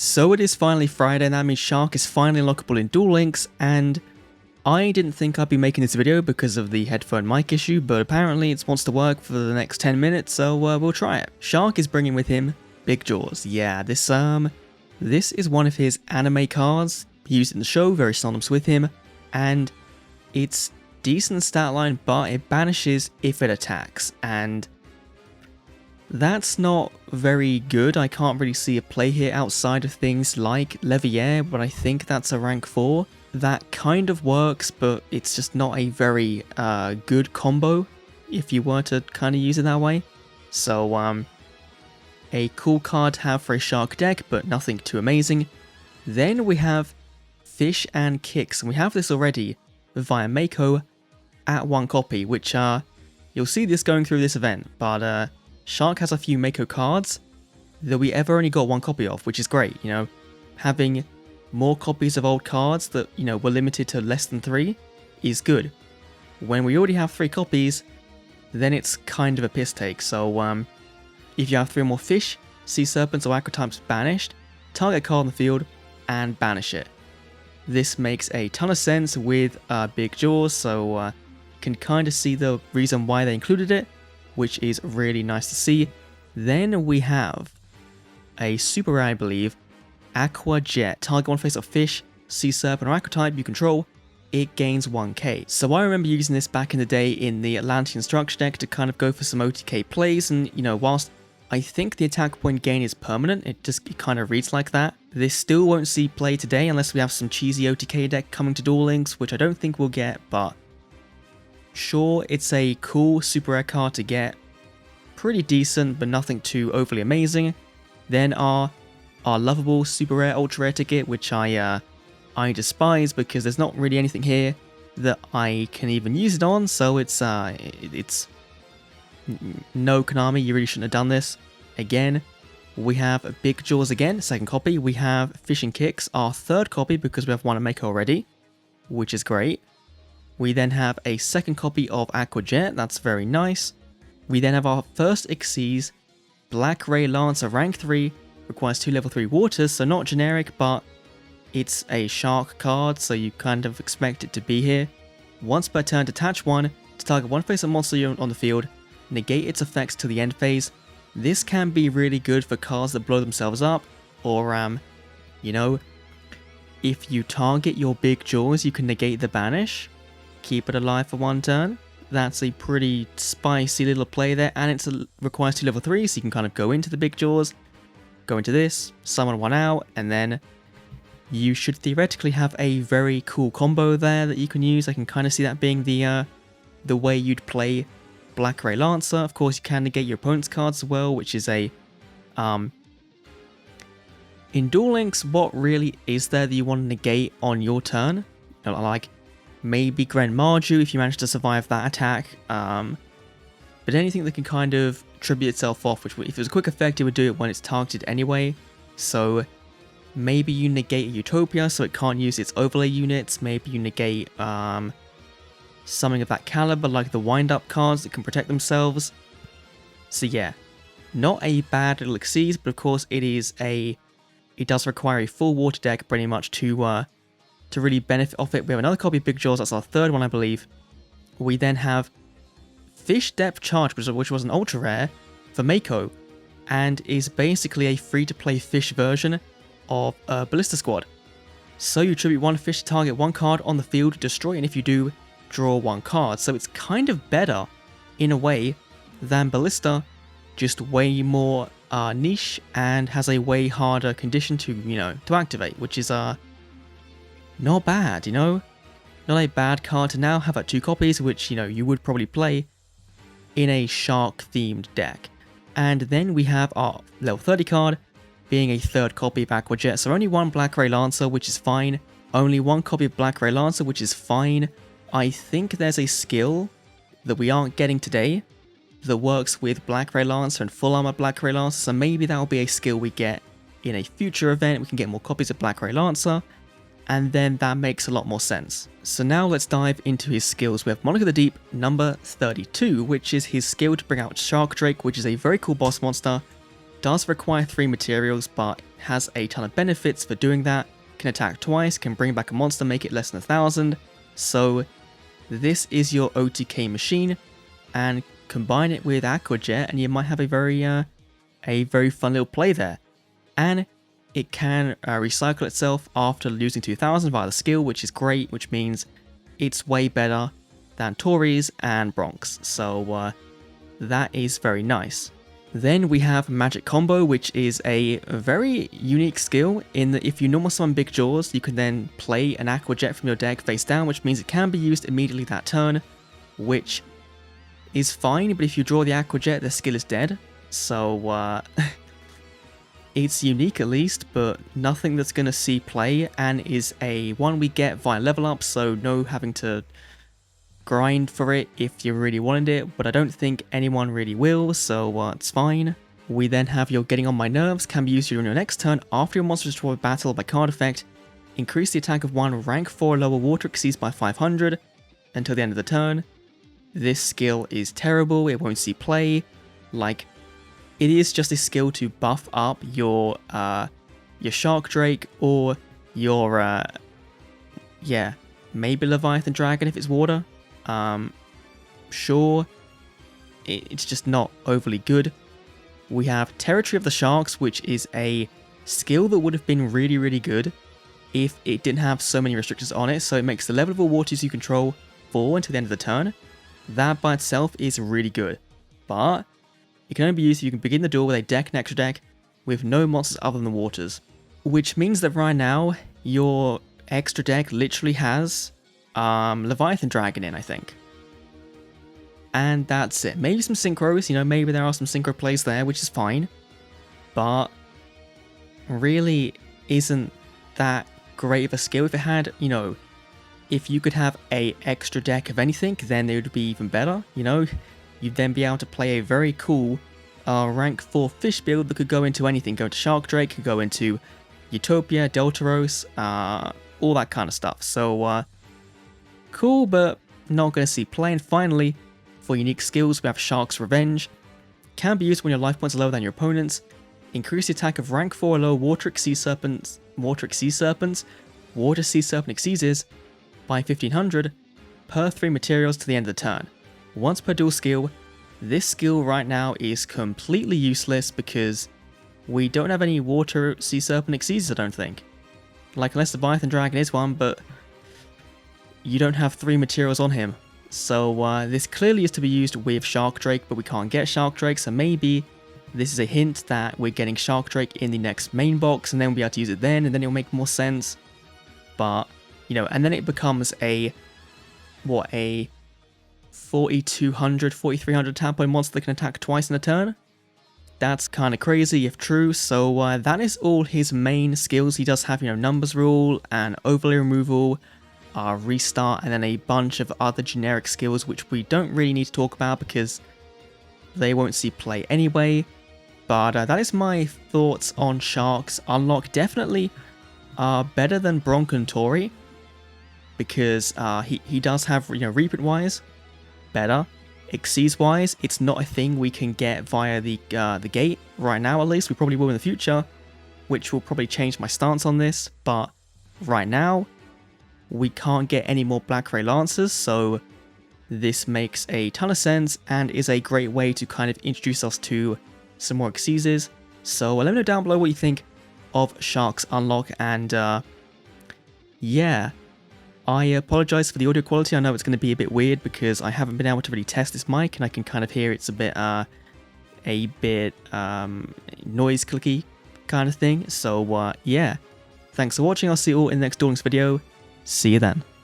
So it is finally Friday, and that means Shark is finally unlockable in Duel Links, and I didn't think I'd be making this video because of the headphone mic issue, but apparently it wants to work for the next 10 minutes, so we'll try it. Shark is bringing with him Big Jaws. Yeah, this is one of his anime cards. He used it in the show, very synonymous with him, and it's decent stat line, but it banishes if it attacks, and that's not very good. I can't really see a play here outside of things like Levier, but I think that's a rank 4. That kind of works, but it's just not a very good combo if you were to kind of use it that way. So, a cool card to have for a Shark deck, but nothing too amazing. Then we have Fish and Kicks, and we have this already via Mako at 1 copy, which you'll see this going through this event, but Shark has a few Mako cards that we ever only got 1 copy of, which is great, you know. Having more copies of old cards that, you know, were limited to less than 3 is good. When we already have 3 copies, then it's kind of a piss take. So, if you have 3 or more Fish, Sea Serpents, or Aqua types banished, target a card on the field and banish it. This makes a ton of sense with Big Jaws, so can kind of see the reason why they included it, which is really nice to see. Then we have a super rare, I believe, Aqua Jet. Target one face of Fish, Sea Serpent, or Aqua type you control, it gains 1k. So I remember using this back in the day in the Atlantean Structure deck to kind of go for some OTK plays, and you know, whilst I think the attack point gain is permanent, it kind of reads like that, this still won't see play today unless we have some cheesy OTK deck coming to Duel Links, which I don't think we'll get, but sure, it's a cool super rare card to get. Pretty decent, but nothing too overly amazing. Then our lovable super rare ultra rare ticket, which I despise because there's not really anything here that I can even use it on. So it's no, Konami, you really shouldn't have done this. Again, we have Big Jaws again, 2nd copy. We have Fish and Kicks, our 3rd copy because we have one at Mako already, which is great. We then have a 2nd copy of Aqua Jet, that's very nice. We then have our first Xyz, Black Ray Lancer, rank 3, requires 2 level 3 waters, so not generic, but it's a Shark card, so you kind of expect it to be here. Once per turn, detach 1 to target one face of monster unit on the field, negate its effects to the end phase. This can be really good for cards that blow themselves up, or you know, if you target your Big Jaws, you can negate the banish. Keep it alive for 1 turn. That's a pretty spicy little play there, and it requires 2 level 3, so you can kind of go into the Big Jaws, go into this, summon 1 out, and then you should theoretically have a very cool combo there that you can use. I can kind of see that being the way you'd play Black Ray Lancer. Of course, you can negate your opponent's cards as well, which is a in Duel Links, what really is there that you want to negate on your turn? You know, like maybe Gren Marju if you manage to survive that attack, but anything that can kind of tribute itself off, which if it was a quick effect, it would do it when it's targeted anyway. So maybe you negate a Utopia so it can't use its overlay units. Maybe you negate something of that caliber, like the wind-up cards that can protect themselves. So yeah, not a bad little Xyz, but of course it does require a full water deck pretty much to really benefit off it. We have another copy of Big Jaws, that's our 3rd one, I believe. We then have Fish Depth Charge, which was an ultra rare for Mako, and is basically a free-to-play Fish version of Ballista Squad. So you tribute 1 Fish to target 1 card on the field, destroy, and if you do, draw 1 card. So it's kind of better, in a way, than Ballista, just way more niche, and has a way harder condition to, you know, to activate, which is not bad, you know? Not a bad card to now have at 2 copies, which, you know, you would probably play in a Shark-themed deck. And then we have our level 30 card, being a 3rd copy of Aqua Jet. So only 1 Black Ray Lancer, which is fine. Only 1 copy of Black Ray Lancer, which is fine. I think there's a skill that we aren't getting today that works with Black Ray Lancer and Full Armor Black Ray Lancer, so maybe that will be a skill we get in a future event. We can get more copies of Black Ray Lancer, and then that makes a lot more sense. So now let's dive into his skills. We have Monarch of the Deep, number 32, which is his skill to bring out Shark Drake, which is a very cool boss monster. Does require 3 materials, but has a ton of benefits for doing that. Can attack twice, can bring back a monster, make it less than 1,000. So this is your OTK machine, and combine it with Aqua Jet and you might have a very fun little play there. And it can recycle itself after losing 2,000 via the skill, which is great, which means it's way better than Tori's and Bronx. So that is very nice. Then we have Magic Combo, which is a very unique skill in that if you normal summon Big Jaws, you can then play an Aqua Jet from your deck face down, which means it can be used immediately that turn, which is fine, but if you draw the Aqua Jet, the skill is dead. So it's unique at least, but nothing that's going to see play, and is a one we get via level up, so no having to grind for it if you really wanted it, but I don't think anyone really will, so it's fine. We then have your Getting on My Nerves, can be used during your next turn after your monster is destroyed by battle by card effect. Increase the attack of one rank 4 lower water exceeds by 500 until the end of the turn. This skill is terrible, it won't see play. Like, it is just a skill to buff up your Shark Drake or your maybe Leviathan Dragon if it's water. Sure, it's just not overly good. We have Territory of the Sharks, which is a skill that would have been really good if it didn't have so many restrictions on it, so it makes the level of all waters you control fall until the end of the turn. That by itself is really good, but it can only be used if you can begin the duel with a deck and extra deck with no monsters other than the waters, which means that right now your extra deck literally has Leviathan Dragon in, I think. And that's it. Maybe some synchros, maybe there are some synchro plays there, which is fine, but really isn't that great of a skill. If it had, if you could have a extra deck of anything, then it would be even better, You'd then be able to play a very cool rank 4 fish build that could go into anything. Go to Shark Drake, could go into Utopia, Deltaros, all that kind of stuff. So, cool, but not going to see play. And finally, for unique skills, we have Shark's Revenge. Can be used when your life points are lower than your opponent's. Increase the attack of rank 4 or lower Water Sea Serpent Exceeds by 1500 per 3 materials to the end of the turn. Once per dual skill. This skill right now is completely useless because we don't have any Water Sea Serpent Exceeds, I don't think. Like, unless the Leviathan Dragon is one, but you don't have 3 materials on him. So this clearly is to be used with Shark Drake, but we can't get Shark Drake, so maybe this is a hint that we're getting Shark Drake in the next main box, and then we'll be able to use it then, and then it'll make more sense. But, and then it becomes a 4,200, 4,300 attack point monster that can attack twice in a turn? That's kind of crazy if true, so that is all his main skills. He does have, Numbers Rule and Overlay Removal, Restart, and then a bunch of other generic skills which we don't really need to talk about because they won't see play anyway. But that is my thoughts on Shark's Unlock. Definitely better than Bronk and Tori, because he does have, reprint-wise, better. Exceeds-wise, it's not a thing we can get via the gate right now, at least. We probably will in the future, which will probably change my stance on this, but right now, we can't get any more Black Ray Lancers, so this makes a ton of sense and is a great way to kind of introduce us to some more Exceeds. So let me know down below what you think of Shark's Unlock, and yeah. I apologize for the audio quality. I know it's going to be a bit weird because I haven't been able to really test this mic, and I can kind of hear it's a bit noise clicky kind of thing. So yeah, thanks for watching. I'll see you all in the next Duel Links video. See you then.